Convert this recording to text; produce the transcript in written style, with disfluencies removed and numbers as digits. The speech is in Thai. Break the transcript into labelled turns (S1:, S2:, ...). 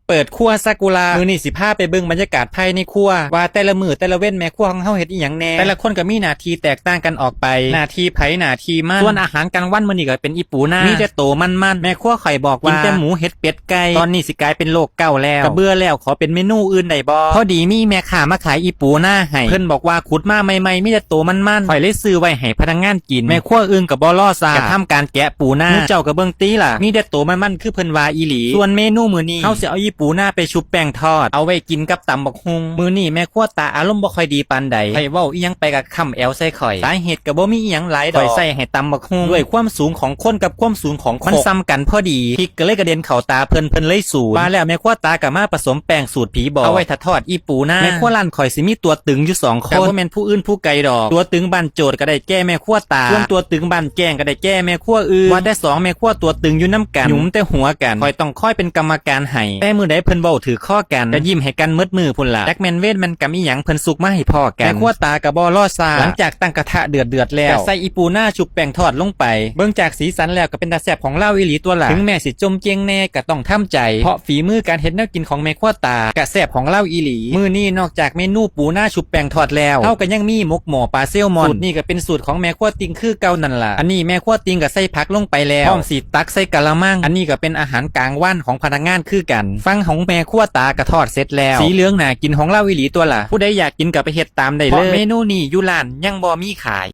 S1: เปิดครัวซากุระมือนี่สิพาไปเบิ่งบรรยากาศภายในครัวว่าแต่ละมือแต่ละเว้นแม่ครัวของเฮาเฮ็ดอีหยังแน่แต่ละคนก็มีหน้าที่แตกต่างกันออกไปหน้าที่ไผหน้าที่มันส่วนอาหารกลางวันมื้อนี้ก็เป็นอีปูนามีแต่โตมันๆแม่ครัวข่อยบอกว่ากินแต่หมูเห็ดเป็ดไก่ตอนนี้สิกลายเป็นโรคเก่าแล้วก็เบื่อแล้วขอเป็นเมนูอื่นได้บ่พอดีมีแม่ค้ามาขายอีปูนาให้เพิ่นบอกว่าขุดมาใหม่ๆมีแต่โตมันๆข่อยเลยซื้อไว้ให้พนักงานกินแม่ครัวอื่นก็บ่รอซ่าก็ทำการแกะปูนาเจ้าก็เบิ่งติล่ะมีแต่โตมันๆคือเพิ่นว่าอีหลีส่วนเมนูมื้อนี้เฮาสิเอาอีปูนาไปชุบแป้งทอดเอาไว้กินกับตำบักฮุงมื้อนี้แม่ครัวตาอารมณ์บ่ค่อยดีปานใดให้เว้าอีหยังไปก็ค้ำแอวใส่ข่อยสาเหตุก็บ่มีอีหยังหลายดอกข่อยใส่ให้ตำบักฮุงด้วยความสูงของคนกับความสูงของมันซ้ำกันพอดีพริกก็เลยกระเด็นเข้าตาเพิ่นเลยสูดมาแล้วแม่ครัวตาก็มาผสมแป้งสูตรผีบอกเอาไว้ถ้าทอดอีปูนาแม่ครัวร้านข่อยสิมีตัวตึงอยู่2คนแต่บ่แม่นผู้อื่นผู้ไกลดอกตัวตึงบ้านโจดก็ได้แก้แม่ครัวตาส่วนตัวตึงบ้านแก้งก็ได้แก้แม่ครัวอื่นว่าได้2แม่ครัวตัวตึงอยู่นำกันหยุมแต่หัวกันข่อยต้องคอยเป็นกรรมการให้แต่มื้อใดเพิ่นเว้าถือข้อกันก็ยิ้มให้กันมืดมือพุ่นล่ะแจ็คแมนเวทมันก็มีหยังเพิ่นสุกมาให้พ่อกันแม่ครัวตาก็บ่รอซ่าหลังจากตั้งกระทะเดือดแล้วก็ใส่อีปูนาชุบแป้งทอดลงไปเบิ่งจากสีสันแล้วก็เป็นตาแซ่บของเราอีหลีตัวล่ะถึงแม่สิจมเจียงแน่ก็ต้องทำใจเพราะฝีมือการเฮ็ดแนวกินของแม่ครัวตากะแซ่บของเราอีหลีมื้อนี้นอกจากเมนูปูนาชุบแป้งทอดแล้วเฮาก็ยังมีหมกหม้อปลาแซลมอนสูตรนี้ก็เป็นสูตรของแม่ครัวติงคือเก่านั่นล่ะอันนี้แม่ครัวติงก็ใส่ผักลงไปแล้วพร้อมสิตักใส่กะละมังอันนี้ก็เป็นอาหารกลางวันของพนักงานคือกันฟังของแม่ครัวตากระทอดเสร็จแล้วสีเหลืองน่ากินของเราอีหลีตัวล่ะผู้ใดอยากกินก็ไปเฮ็ดตามได้เลยเพราะเมนูนี้อยู่ร้านยังบ่มีขาย